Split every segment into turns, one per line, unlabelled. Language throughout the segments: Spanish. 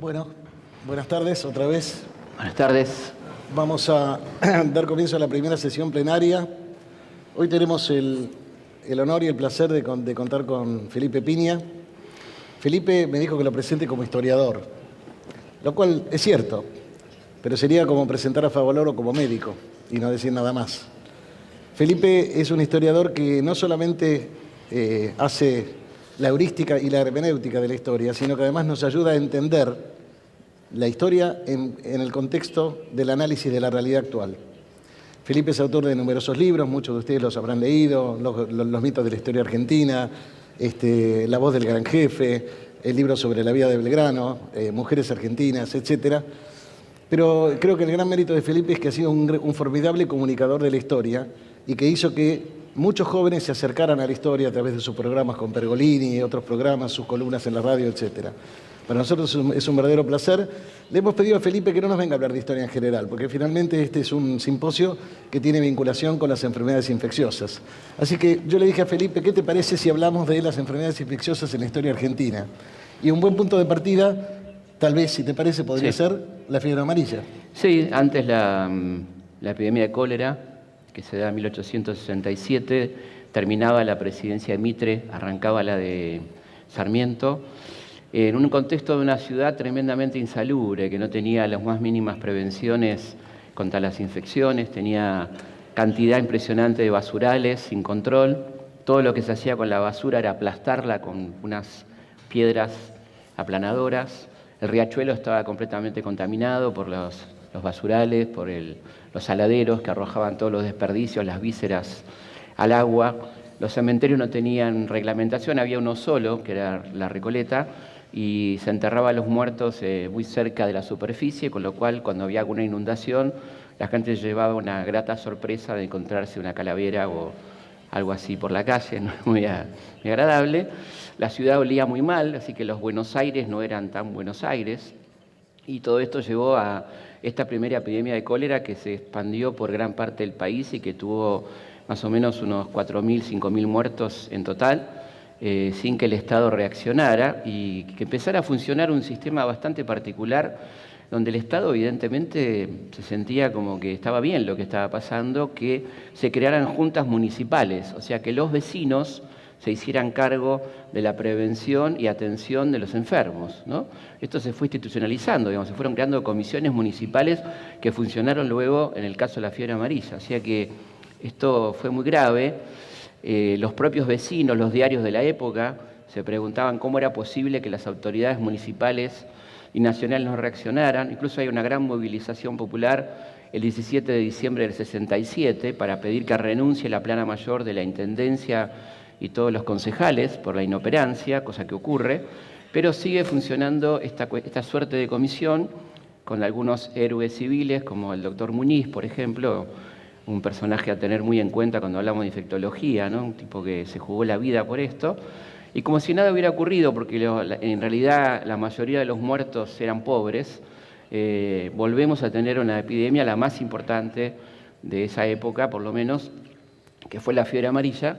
Bueno, buenas tardes otra vez.
Buenas tardes.
Vamos a dar comienzo a la primera sesión plenaria. Hoy tenemos el honor y el placer de contar con Felipe Piña. Felipe me dijo que lo presente como historiador, lo cual es cierto, pero sería como presentar a Favaloro como médico y no decir nada más. Felipe es un historiador que no solamente hace la heurística y la hermenéutica de la historia, sino que además nos ayuda a entender la historia en el contexto del análisis de la realidad actual. Felipe es autor de numerosos libros, muchos de ustedes los habrán leído, los mitos de la historia argentina, La voz del gran jefe, el libro sobre la vida de Belgrano, Mujeres argentinas, etc. Pero creo que el gran mérito de Felipe es que ha sido un formidable comunicador de la historia y que hizo que muchos jóvenes se acercaran a la historia a través de sus programas con Pergolini y otros programas, sus columnas en la radio, etc. Para nosotros es un verdadero placer. Le hemos pedido a Felipe que no nos venga a hablar de historia en general, porque finalmente este es un simposio que tiene vinculación con las enfermedades infecciosas. Así que yo le dije a Felipe, ¿qué te parece si hablamos de las enfermedades infecciosas en la historia argentina? Y un buen punto de partida, tal vez, si te parece, podría ser la fiebre amarilla.
Sí, antes la epidemia de cólera, que se da en 1867, terminaba la presidencia de Mitre, arrancaba la de Sarmiento, en un contexto de una ciudad tremendamente insalubre, que no tenía las más mínimas prevenciones contra las infecciones, tenía cantidad impresionante de basurales sin control. Todo lo que se hacía con la basura era aplastarla con unas piedras aplanadoras. El riachuelo estaba completamente contaminado por los basurales, por los saladeros que arrojaban todos los desperdicios, las vísceras al agua. Los cementerios no tenían reglamentación, había uno solo, que era la Recoleta, y se enterraba a los muertos muy cerca de la superficie, con lo cual cuando había alguna inundación, la gente llevaba una grata sorpresa de encontrarse una calavera o algo así por la calle, no muy agradable. La ciudad olía muy mal, así que los Buenos Aires no eran tan Buenos Aires, y todo esto llevó a esta primera epidemia de cólera que se expandió por gran parte del país y que tuvo más o menos unos 4.000, 5.000 muertos en total, sin que el Estado reaccionara y que empezara a funcionar un sistema bastante particular donde el Estado evidentemente se sentía como que estaba bien lo que estaba pasando, que se crearan juntas municipales, o sea que los vecinos se hicieran cargo de la prevención y atención de los enfermos, ¿no? Esto se fue institucionalizando, digamos, se fueron creando comisiones municipales que funcionaron luego en el caso de la fiebre amarilla, o sea que esto fue muy grave. Los propios vecinos, los diarios de la época, se preguntaban cómo era posible que las autoridades municipales y nacionales no reaccionaran. Incluso hay una gran movilización popular el 17 de diciembre del 67 para pedir que renuncie la plana mayor de la Intendencia y todos los concejales por la inoperancia, cosa que ocurre, pero sigue funcionando esta suerte de comisión con algunos héroes civiles, como el doctor Muñiz, por ejemplo, un personaje a tener muy en cuenta cuando hablamos de infectología, ¿no? Un tipo que se jugó la vida por esto, y como si nada hubiera ocurrido, porque en realidad la mayoría de los muertos eran pobres, volvemos a tener una epidemia, la más importante de esa época, por lo menos, que fue la fiebre amarilla,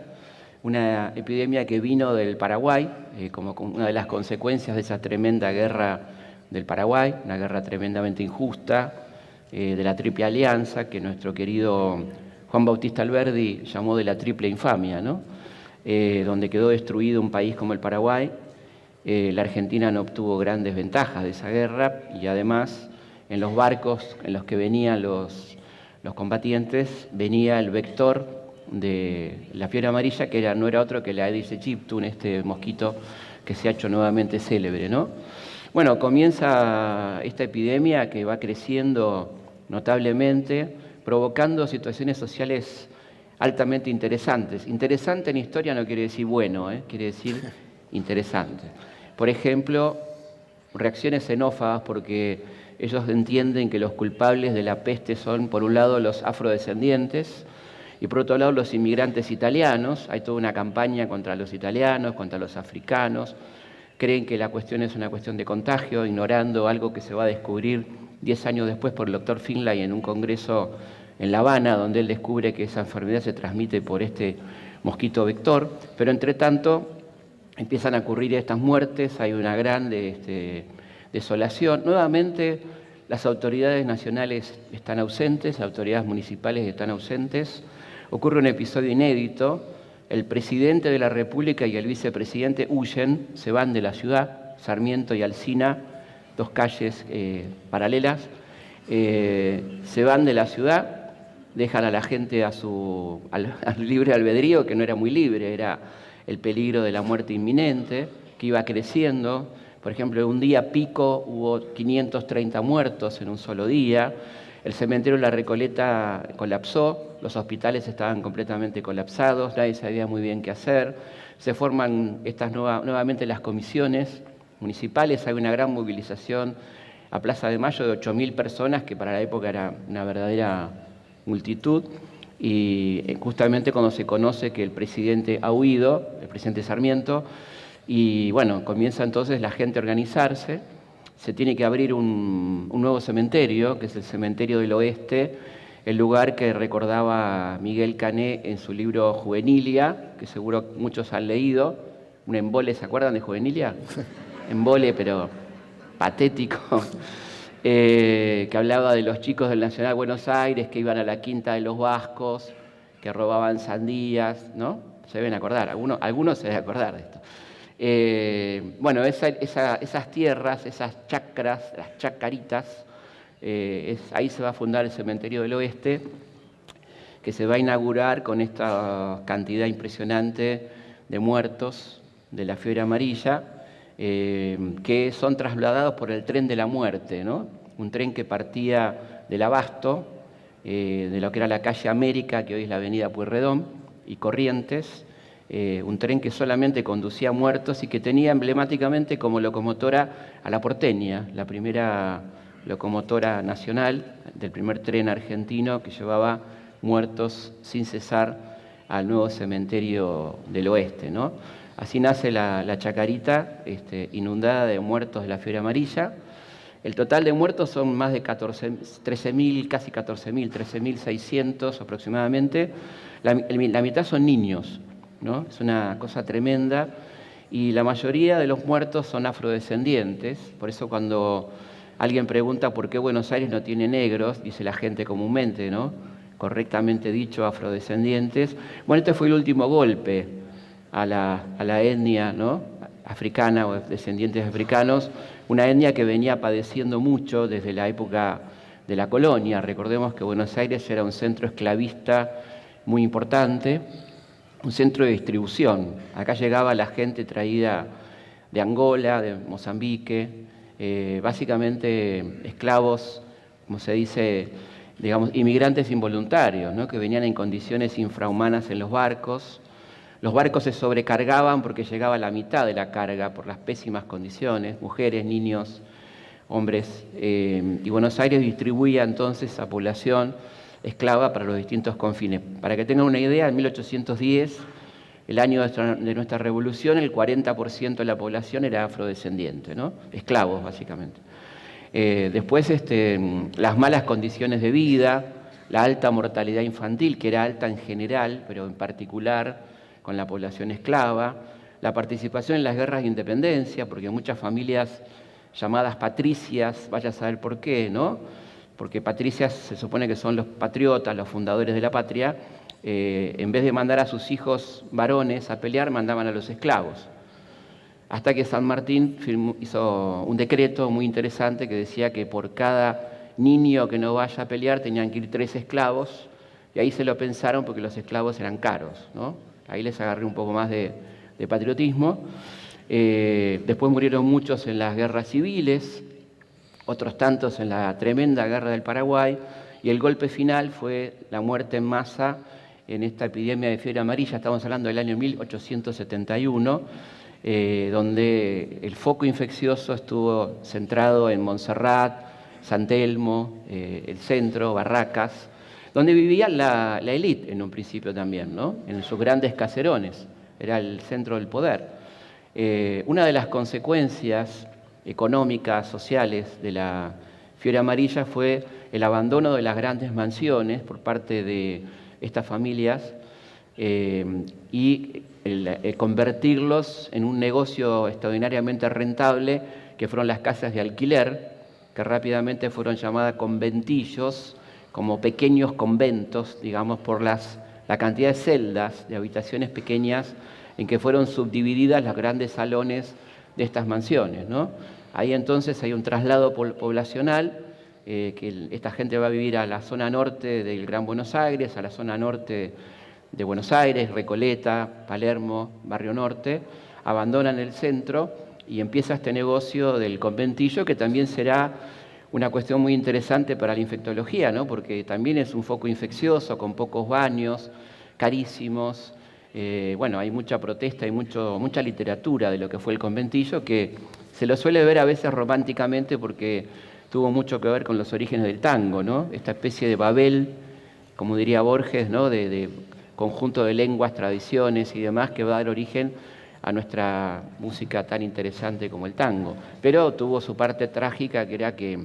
una epidemia que vino del Paraguay, como una de las consecuencias de esa tremenda guerra del Paraguay, una guerra tremendamente injusta, de la Triple Alianza, que nuestro querido Juan Bautista Alberdi llamó de la triple infamia, ¿no? Donde quedó destruido un país como el Paraguay. La Argentina no obtuvo grandes ventajas de esa guerra y además en los barcos en los que venían los combatientes venía el vector de la fiebre amarilla, que no era otro que la Aedes aegypti, este mosquito que se ha hecho nuevamente célebre, ¿no? Bueno, comienza esta epidemia que va creciendo notablemente, provocando situaciones sociales altamente interesantes. Interesante en historia no quiere decir bueno, quiere decir interesante. Por ejemplo, reacciones xenófobas porque ellos entienden que los culpables de la peste son, por un lado, los afrodescendientes y por otro lado, los inmigrantes italianos. Hay toda una campaña contra los italianos, contra los africanos. Creen que la cuestión es una cuestión de contagio, ignorando algo que se va a descubrir 10 años después por el doctor Finlay en un congreso en La Habana, donde él descubre que esa enfermedad se transmite por este mosquito vector. Pero entre tanto empiezan a ocurrir estas muertes, hay una gran desolación. Nuevamente, las autoridades nacionales están ausentes, las autoridades municipales están ausentes. Ocurre un episodio inédito. El presidente de la República y el vicepresidente huyen, se van de la ciudad, Sarmiento y Alsina, dos calles paralelas, se van de la ciudad, dejan a la gente al libre albedrío, que no era muy libre, era el peligro de la muerte inminente, que iba creciendo. Por ejemplo, un día pico hubo 530 muertos en un solo día. El cementerio de La Recoleta colapsó, los hospitales estaban completamente colapsados, nadie sabía muy bien qué hacer. Se forman nuevamente las comisiones municipales, hay una gran movilización a Plaza de Mayo de 8.000 personas, que para la época era una verdadera multitud, y justamente cuando se conoce que el presidente ha huido, el presidente Sarmiento, y bueno, comienza entonces la gente a organizarse. Se tiene que abrir un nuevo cementerio, que es el Cementerio del Oeste, el lugar que recordaba Miguel Cané en su libro Juvenilia, que seguro muchos han leído. Un embole, ¿se acuerdan de Juvenilia? Embole, pero patético, que hablaba de los chicos del Nacional Buenos Aires que iban a la quinta de los vascos, que robaban sandías, ¿no? Se deben acordar, algunos se deben acordar de esto. Bueno, esas tierras, esas chacras, las chacaritas, ahí se va a fundar el Cementerio del Oeste, que se va a inaugurar con esta cantidad impresionante de muertos de la fiebre amarilla, que son trasladados por el tren de la muerte, ¿no? Un tren que partía del Abasto, de lo que era la calle América, que hoy es la avenida Pueyrredón, y Corrientes, un tren que solamente conducía muertos y que tenía emblemáticamente como locomotora a la porteña, la primera locomotora nacional del primer tren argentino que llevaba muertos sin cesar al nuevo cementerio del oeste, ¿no? Así nace la Chacarita, inundada de muertos de la fiebre amarilla. El total de muertos son más de 13.000, casi 14.000, 13.600 aproximadamente. La mitad son niños, ¿no? Es una cosa tremenda, y la mayoría de los muertos son afrodescendientes. Por eso cuando alguien pregunta por qué Buenos Aires no tiene negros, dice la gente comúnmente, ¿no? Correctamente dicho, afrodescendientes. Bueno, este fue el último golpe a la etnia, ¿no? Africana o descendientes africanos, una etnia que venía padeciendo mucho desde la época de la colonia. Recordemos que Buenos Aires era un centro esclavista muy importante, un centro de distribución. Acá llegaba la gente traída de Angola, de Mozambique, básicamente esclavos, como se dice, digamos, inmigrantes involuntarios, ¿no? Que venían en condiciones infrahumanas en los barcos. Los barcos se sobrecargaban porque llegaba la mitad de la carga por las pésimas condiciones, mujeres, niños, hombres, y Buenos Aires distribuía entonces a población esclava para los distintos confines. Para que tengan una idea, en 1810, el año de nuestra revolución, el 40% de la población era afrodescendiente, ¿no? Esclavos, básicamente. Después, las malas condiciones de vida, la alta mortalidad infantil, que era alta en general, pero en particular con la población esclava, la participación en las guerras de independencia, porque muchas familias llamadas patricias, vaya a saber por qué, ¿no? Porque patricias se supone que son los patriotas, los fundadores de la patria, en vez de mandar a sus hijos varones a pelear, mandaban a los esclavos. Hasta que San Martín hizo un decreto muy interesante que decía que por cada niño que no vaya a pelear tenían que ir 3 esclavos, y ahí se lo pensaron porque los esclavos eran caros, ¿no? Ahí les agarré un poco más de patriotismo. Después murieron muchos en las guerras civiles, otros tantos en la tremenda guerra del Paraguay, y el golpe final fue la muerte en masa en esta epidemia de fiebre amarilla. Estamos hablando del año 1871, donde el foco infeccioso estuvo centrado en Montserrat, San Telmo, el centro, Barracas, donde vivía la élite en un principio también, ¿no? En sus grandes caserones, era el centro del poder. Una de las consecuencias económicas, sociales de la fiebre amarilla fue el abandono de las grandes mansiones por parte de estas familias y convertirlos en un negocio extraordinariamente rentable que fueron las casas de alquiler, que rápidamente fueron llamadas conventillos, como pequeños conventos, digamos, por la cantidad de celdas, de habitaciones pequeñas en que fueron subdivididas los grandes salones de estas mansiones, ¿no? Ahí entonces hay un traslado poblacional, que esta gente va a vivir a la zona norte del Gran Buenos Aires, a la zona norte de Buenos Aires, Recoleta, Palermo, Barrio Norte, abandonan el centro y empieza este negocio del conventillo, que también será una cuestión muy interesante para la infectología, ¿no? Porque también es un foco infeccioso, con pocos baños, carísimos. Bueno, hay mucha protesta, hay mucha literatura de lo que fue el conventillo, que se lo suele ver a veces románticamente porque tuvo mucho que ver con los orígenes del tango, ¿no? Esta especie de Babel, como diría Borges, ¿no? de conjunto de lenguas, tradiciones y demás, que va a dar origen a nuestra música tan interesante como el tango. Pero tuvo su parte trágica, que era que,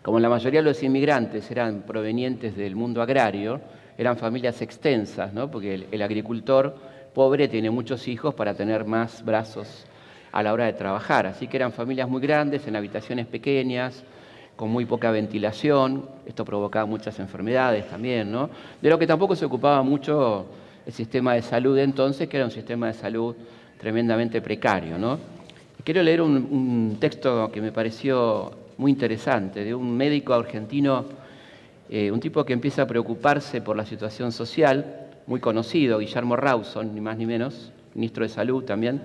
como la mayoría de los inmigrantes eran provenientes del mundo agrario, eran familias extensas, ¿no? Porque el agricultor pobre tiene muchos hijos para tener más brazos a la hora de trabajar. Así que eran familias muy grandes, en habitaciones pequeñas, con muy poca ventilación. Esto provocaba muchas enfermedades también, ¿no? De lo que tampoco se ocupaba mucho el sistema de salud de entonces, que era un sistema de salud tremendamente precario, ¿no? Quiero leer un texto que me pareció muy interesante, de un médico argentino, un tipo que empieza a preocuparse por la situación social, muy conocido, Guillermo Rawson, ni más ni menos, ministro de Salud también,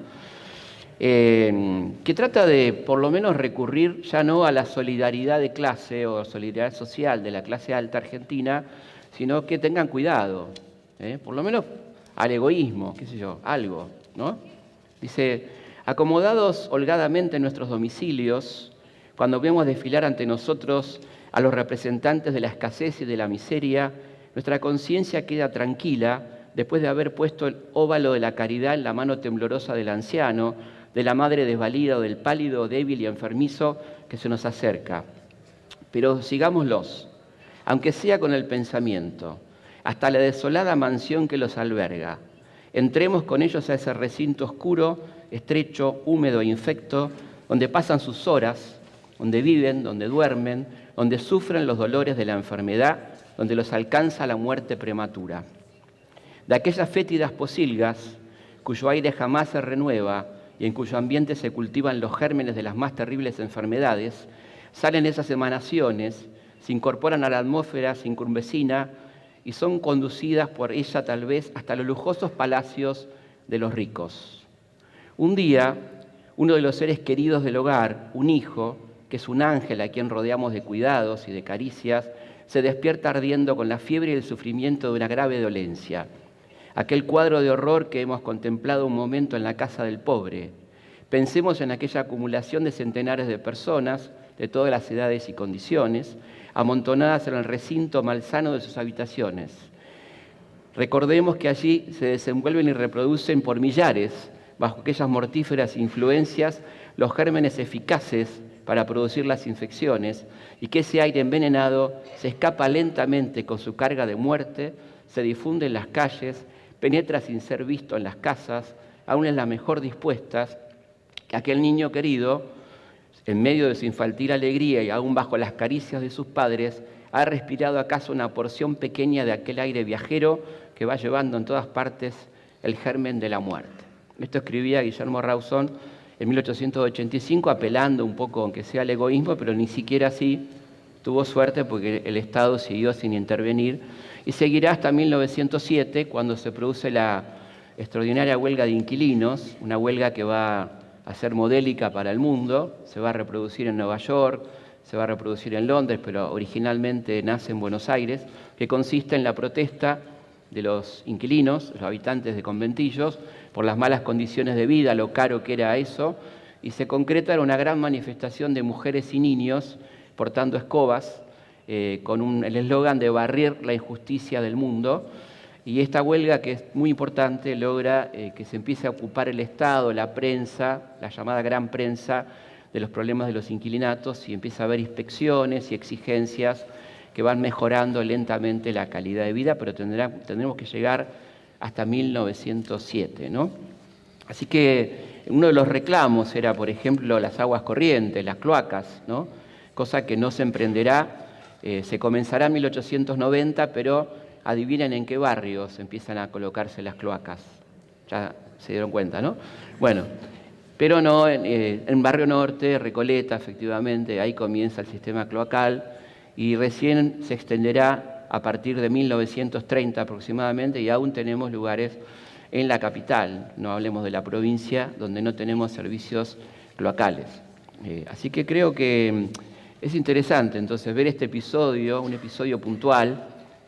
que trata de, por lo menos, recurrir ya no a la solidaridad de clase o solidaridad social de la clase alta argentina, sino que tengan cuidado, por lo menos al egoísmo, qué sé yo, algo, ¿no? Dice: acomodados holgadamente en nuestros domicilios, cuando vemos desfilar ante nosotros a los representantes de la escasez y de la miseria, nuestra conciencia queda tranquila después de haber puesto el óvalo de la caridad en la mano temblorosa del anciano, de la madre desvalida o del pálido, débil y enfermizo que se nos acerca. Pero sigámoslos, aunque sea con el pensamiento, hasta la desolada mansión que los alberga. Entremos con ellos a ese recinto oscuro, estrecho, húmedo e infecto, donde pasan sus horas, donde viven, donde duermen, donde sufren los dolores de la enfermedad, donde los alcanza la muerte prematura. De aquellas fétidas posilgas, cuyo aire jamás se renueva y en cuyo ambiente se cultivan los gérmenes de las más terribles enfermedades, salen esas emanaciones, se incorporan a la atmósfera circunvecina y son conducidas por ella tal vez hasta los lujosos palacios de los ricos. Un día, uno de los seres queridos del hogar, un hijo, que es un ángel a quien rodeamos de cuidados y de caricias, se despierta ardiendo con la fiebre y el sufrimiento de una grave dolencia. Aquel cuadro de horror que hemos contemplado un momento en la casa del pobre. Pensemos en aquella acumulación de centenares de personas de todas las edades y condiciones, amontonadas en el recinto malsano de sus habitaciones. Recordemos que allí se desenvuelven y reproducen por millares, bajo aquellas mortíferas influencias, los gérmenes eficaces para producir las infecciones, y que ese aire envenenado se escapa lentamente con su carga de muerte, se difunde en las calles, penetra sin ser visto en las casas, aún en las mejor dispuestas, que aquel niño querido, en medio de su infantil alegría y aún bajo las caricias de sus padres, ha respirado acaso una porción pequeña de aquel aire viajero que va llevando en todas partes el germen de la muerte. Esto escribía Guillermo Rawson en 1885, apelando un poco, aunque sea al egoísmo, pero ni siquiera así tuvo suerte porque el Estado siguió sin intervenir y seguirá hasta 1907, cuando se produce la extraordinaria huelga de inquilinos, una huelga que va a ser modélica para el mundo, se va a reproducir en Nueva York, se va a reproducir en Londres, pero originalmente nace en Buenos Aires, que consiste en la protesta de los inquilinos, los habitantes de conventillos, por las malas condiciones de vida, lo caro que era eso, y se concreta en una gran manifestación de mujeres y niños portando escobas, con el eslogan de barrer la injusticia del mundo. Y esta huelga, que es muy importante, logra que se empiece a ocupar el Estado, la prensa, la llamada gran prensa, de los problemas de los inquilinatos, y empieza a haber inspecciones y exigencias que van mejorando lentamente la calidad de vida, pero tendremos que llegar hasta 1907, ¿no? Así que uno de los reclamos era, por ejemplo, las aguas corrientes, las cloacas, ¿no? Cosa que no se emprenderá, se comenzará en 1890, pero adivinen en qué barrios empiezan a colocarse las cloacas. Ya se dieron cuenta, ¿no? Bueno, pero no, en Barrio Norte, Recoleta, efectivamente, ahí comienza el sistema cloacal y recién se extenderá a partir de 1930 aproximadamente, y aún tenemos lugares en la capital, no hablemos de la provincia, donde no tenemos servicios cloacales. Así que creo que es interesante entonces ver este episodio, un episodio puntual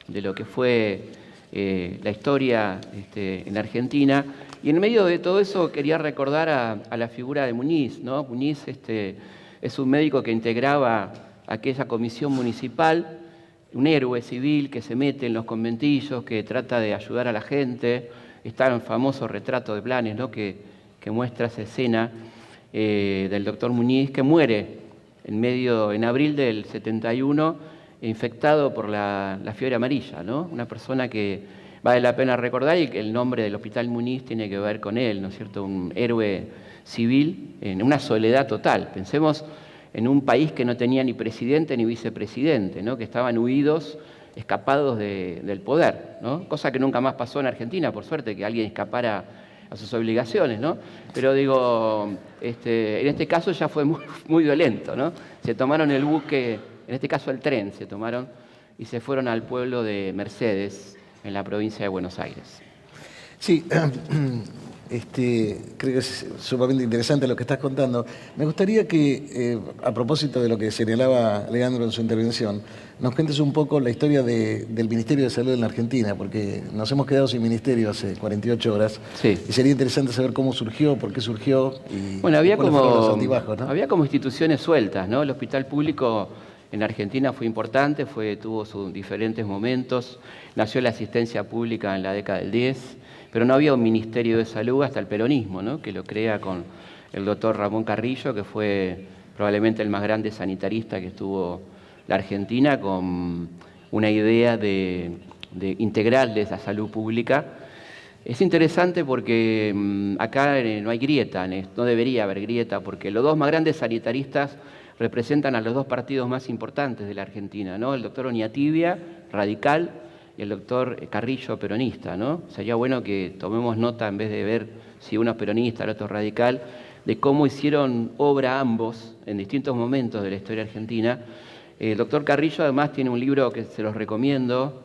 de lo que fue la historia en Argentina. Y en medio de todo eso quería recordar a la figura de Muñiz, ¿no? Muñiz es un médico que integraba aquella comisión municipal, un héroe civil que se mete en los conventillos, que trata de ayudar a la gente. Está el famoso retrato de Blanes, ¿no? que muestra esa escena del doctor Muñiz, que muere en abril del 71, infectado por la fiebre amarilla, ¿no? Una persona que vale la pena recordar, y que el nombre del Hospital Muñiz tiene que ver con él, ¿no es cierto? Un héroe civil en una soledad total. Pensemos en un país que no tenía ni presidente ni vicepresidente, ¿no? Que estaban huidos, escapados del poder, ¿no? Cosa que nunca más pasó en Argentina, por suerte, que alguien escapara a sus obligaciones, ¿no? Pero digo, en este caso ya fue muy violento, ¿no? Se tomaron el buque, en este caso el tren, se tomaron y se fueron al pueblo de Mercedes, en la provincia de Buenos Aires.
Sí, creo que es sumamente interesante lo que estás contando. Me gustaría que, a propósito de lo que señalaba Leandro en su intervención, nos cuentes un poco la historia del Ministerio de Salud en la Argentina, porque nos hemos quedado sin ministerio hace 48 horas.
Sí.
Y sería interesante saber cómo surgió, por qué surgió y
bueno, había
cuáles fueron los altibajos, ¿no?
Había como instituciones sueltas, ¿no? El hospital público en Argentina fue importante, tuvo sus diferentes momentos. Nació la asistencia pública en la década del 10, pero no había un Ministerio de Salud hasta el peronismo, ¿no? Que lo crea con el doctor Ramón Carrillo, que fue probablemente el más grande sanitarista que estuvo la Argentina, con una idea de integrarles la salud pública. Es interesante porque acá no hay grieta, no debería haber grieta, porque los dos más grandes sanitaristas representan a los dos partidos más importantes de la Argentina, ¿no? El doctor Oñatibia, radical, y el doctor Carrillo, peronista, ¿no? Sería bueno que tomemos nota, en vez de ver si uno es peronista, el otro radical, de cómo hicieron obra ambos en distintos momentos de la historia argentina. El doctor Carrillo además tiene un libro que se los recomiendo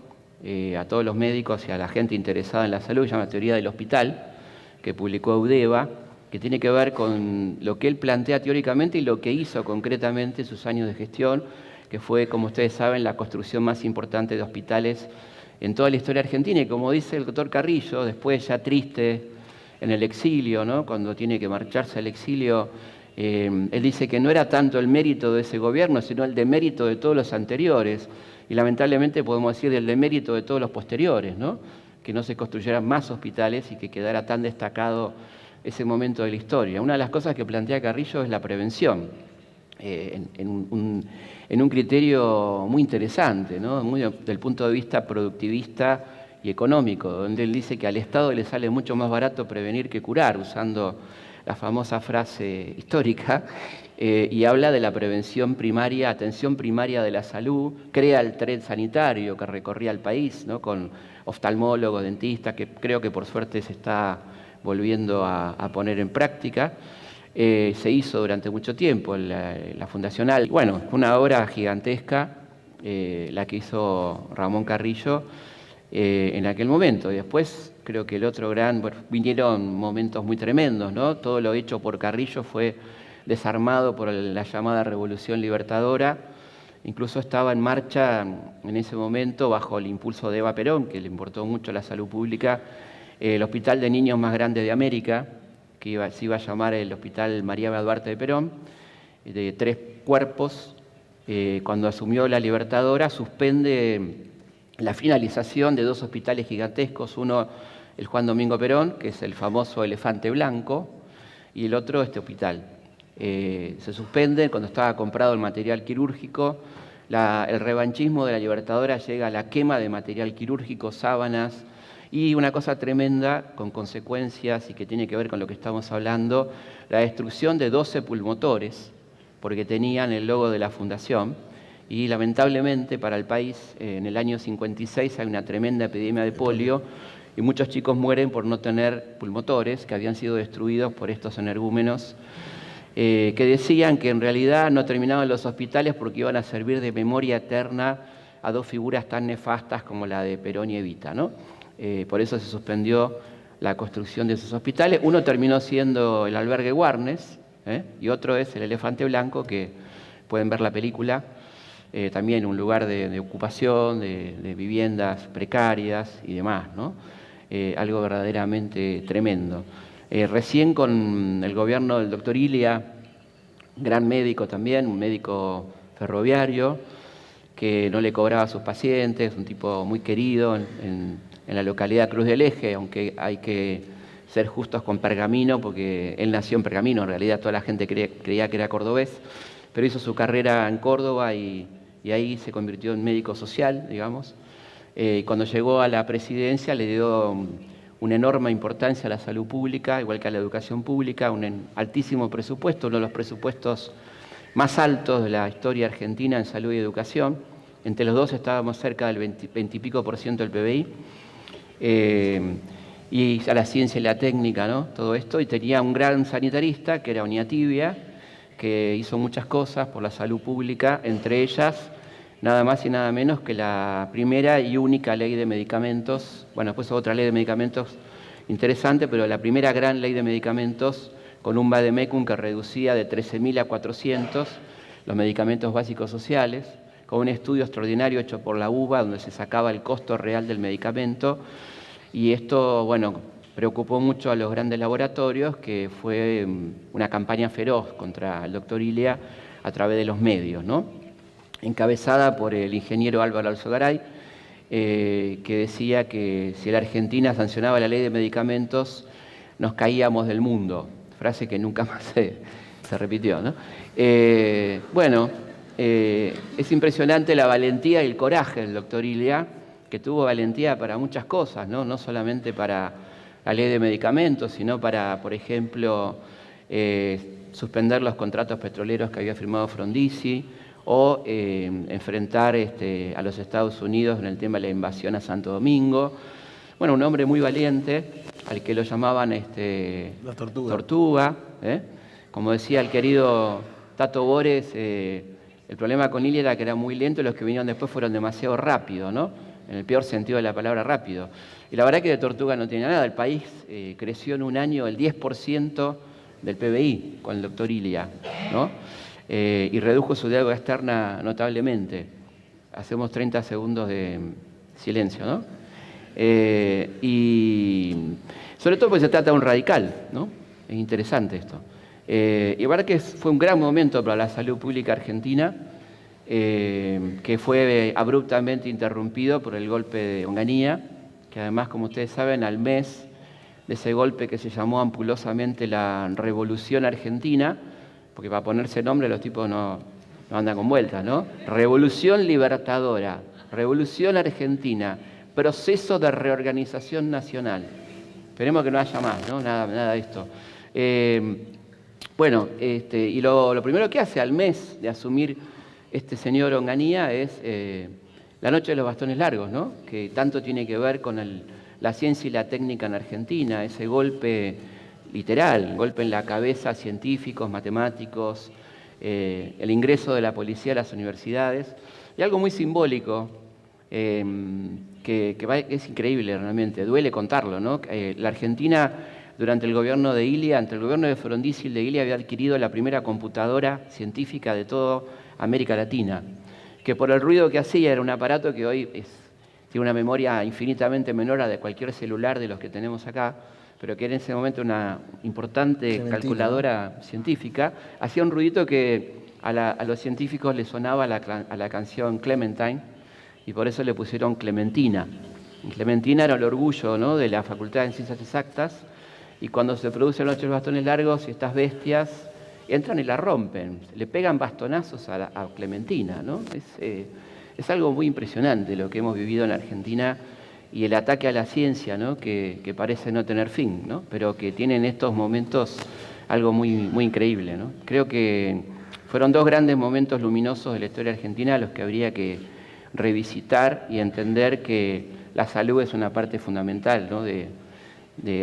a todos los médicos y a la gente interesada en la salud, se llama Teoría del Hospital, que publicó Eudeva, que tiene que ver con lo que él plantea teóricamente y lo que hizo concretamente en sus años de gestión, que fue, como ustedes saben, la construcción más importante de hospitales en toda la historia argentina. Y como dice el doctor Carrillo, después ya triste en el exilio, ¿no? Cuando tiene que marcharse al exilio, él dice que no era tanto el mérito de ese gobierno, sino el demérito de todos los anteriores, y lamentablemente podemos decir el demérito de todos los posteriores, ¿no? Que no se construyeran más hospitales y que quedara tan destacado ese momento de la historia. Una de las cosas que plantea Carrillo es la prevención, en un criterio muy interesante, ¿no? Muy desde el punto de vista productivista y económico, donde él dice que al Estado le sale mucho más barato prevenir que curar, usando la famosa frase histórica, y habla de la prevención primaria, atención primaria de la salud, crea el tren sanitario que recorría el país, ¿no? Con oftalmólogos, dentistas, que creo que por suerte se está volviendo a poner en práctica. Se hizo durante mucho tiempo la fundacional. Bueno, fue una obra gigantesca la que hizo Ramón Carrillo en aquel momento. Y después creo que el otro vinieron momentos muy tremendos, ¿no? Todo lo hecho por Carrillo fue desarmado por la llamada Revolución Libertadora. Incluso estaba en marcha en ese momento, bajo el impulso de Eva Perón, que le importó mucho la salud pública, el hospital de niños más grande de América, que se iba a llamar el Hospital María Duarte de Perón, de 3 cuerpos. Cuando asumió la Libertadora, suspende la finalización de 2 hospitales gigantescos, uno el Juan Domingo Perón, que es el famoso elefante blanco, y el otro este hospital. Se suspende cuando estaba comprado el material quirúrgico. El revanchismo de la Libertadora llega a la quema de material quirúrgico, sábanas Y una cosa tremenda, con consecuencias y que tiene que ver con lo que estamos hablando, la destrucción de 12 pulmotores, porque tenían el logo de la fundación. Y lamentablemente para el país, en el año 56 hay una tremenda epidemia de polio y muchos chicos mueren por no tener pulmotores que habían sido destruidos por estos energúmenos que decían que en realidad no terminaban los hospitales porque iban a servir de memoria eterna a dos figuras tan nefastas como la de Perón y Evita, ¿no? Por eso se suspendió la construcción de esos hospitales. Uno terminó siendo el albergue Warnes, y otro es el Elefante Blanco, que pueden ver la película, también un lugar de ocupación, de viviendas precarias y demás, ¿no? Algo verdaderamente tremendo. Recién con el gobierno del doctor Ilia, gran médico también, un médico ferroviario, que no le cobraba a sus pacientes, un tipo muy querido en la localidad de Cruz del Eje, aunque hay que ser justos con Pergamino, porque él nació en Pergamino, en realidad toda la gente creía que era cordobés, pero hizo su carrera en Córdoba y ahí se convirtió en médico social, digamos. Cuando llegó a la presidencia le dio una enorme importancia a la salud pública, igual que a la educación pública, un altísimo presupuesto, uno de los presupuestos más altos de la historia argentina en salud y educación. Entre los dos estábamos cerca del 20 y pico % del PBI. Y a la ciencia y la técnica, ¿no? Todo esto. Y tenía un gran sanitarista, que era Oñatibia, que hizo muchas cosas por la salud pública, entre ellas nada más y nada menos que la primera y única ley de medicamentos, bueno, después otra ley de medicamentos interesante, pero la primera gran ley de medicamentos con un vademecum que reducía de 13.000 a 400 los medicamentos básicos sociales, con un estudio extraordinario hecho por la UBA, donde se sacaba el costo real del medicamento, y esto, bueno, preocupó mucho a los grandes laboratorios, que fue una campaña feroz contra el doctor Ilia a través de los medios, ¿no? Encabezada por el ingeniero Álvaro Alzogaray, que decía que si la Argentina sancionaba la ley de medicamentos, nos caíamos del mundo, frase que nunca más se repitió, ¿no? Es impresionante la valentía y el coraje del doctor Ilia, que tuvo valentía para muchas cosas, ¿no? No solamente para la ley de medicamentos, sino para, por ejemplo, suspender los contratos petroleros que había firmado Frondizi, o enfrentar a los Estados Unidos en el tema de la invasión a Santo Domingo. Bueno, un hombre muy valiente, al que lo llamaban
la
Tortuga. Como decía el querido Tato Bores, el problema con Ilia era que era muy lento y los que vinieron después fueron demasiado rápido, ¿no? En el peor sentido de la palabra rápido. Y la verdad que de Tortuga no tenía nada. El país creció en un año el 10% del PBI con el doctor Ilia, ¿no? Y redujo su deuda externa notablemente. Hacemos 30 segundos de silencio, ¿no? Y sobre todo porque se trata de un radical, ¿no? Es interesante esto. Y la verdad que fue un gran momento para la salud pública argentina, que fue abruptamente interrumpido por el golpe de Onganía, que además, como ustedes saben, al mes de ese golpe que se llamó ampulosamente la Revolución Argentina, porque para ponerse nombre los tipos no andan con vueltas, ¿no? Revolución Libertadora, Revolución Argentina, proceso de reorganización nacional. Esperemos que no haya más, ¿no? Nada de esto. Y lo primero que hace al mes de asumir este señor Onganía es la noche de los bastones largos, ¿no? Que tanto tiene que ver con la ciencia y la técnica en Argentina, ese golpe literal, golpe en la cabeza a científicos, matemáticos, el ingreso de la policía a las universidades, y algo muy simbólico, que es increíble realmente, duele contarlo, ¿no? La Argentina, durante el gobierno de Ilia, entre el gobierno de Frondizi y el de Ilia, había adquirido la primera computadora científica de toda América Latina, que por el ruido que hacía era un aparato que hoy tiene una memoria infinitamente menor a la de cualquier celular de los que tenemos acá, pero que era en ese momento una importante calculadora científica, hacía un ruidito que a los científicos les sonaba a la canción Clementine, y por eso le pusieron Clementina. Y Clementina era el orgullo, ¿no?, de la Facultad de Ciencias Exactas, y cuando se producen los 8 bastones largos, y estas bestias entran y la rompen, le pegan bastonazos a Clementina, ¿no? Es algo muy impresionante lo que hemos vivido en Argentina y el ataque a la ciencia, ¿no? que parece no tener fin, ¿no? Pero que tiene en estos momentos algo muy, muy increíble, ¿no? Creo que fueron dos grandes momentos luminosos de la historia argentina los que habría que revisitar y entender que la salud es una parte fundamental, ¿no? de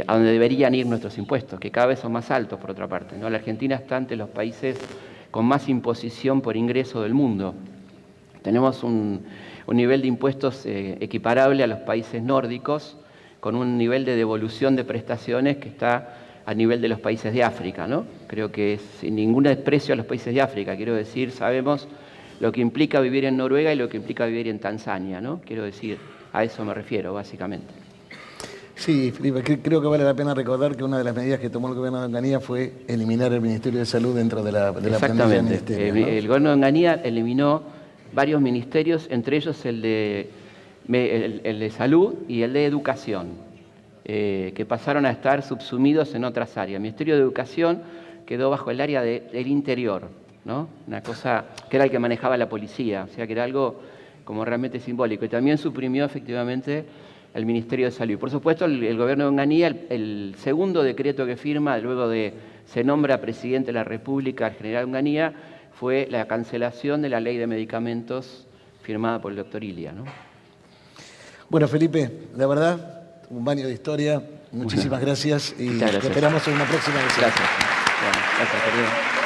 a donde deberían ir nuestros impuestos, que cada vez son más altos, por otra parte, ¿no? La Argentina está entre los países con más imposición por ingreso del mundo. Tenemos un nivel de impuestos equiparable a los países nórdicos, con un nivel de devolución de prestaciones que está a nivel de los países de África, ¿no? Creo que sin ningún desprecio a los países de África, quiero decir, sabemos lo que implica vivir en Noruega y lo que implica vivir en Tanzania, ¿no? Quiero decir, a eso me refiero, básicamente.
Sí, Felipe, creo que vale la pena recordar que una de las medidas que tomó el gobierno de Onganía fue eliminar el Ministerio de Salud dentro de la planilla del ministerio, ¿no?
El gobierno de Onganía eliminó varios ministerios, entre ellos el de Salud y el de Educación, que pasaron a estar subsumidos en otras áreas. El Ministerio de Educación quedó bajo el área del Interior, ¿no? Una cosa que era el que manejaba la policía, o sea que era algo como realmente simbólico. Y también suprimió efectivamente el Ministerio de Salud. Y por supuesto, el gobierno de Onganía, el segundo decreto que firma, luego de se nombra presidente de la República al general Onganía, fue la cancelación de la ley de medicamentos firmada por el doctor Ilia, ¿no?
Bueno, Felipe, la verdad, un baño de historia. Muchísimas gracias y
Muchas gracias.
te esperamos en una próxima vez.
Gracias. Bueno, gracias, querido.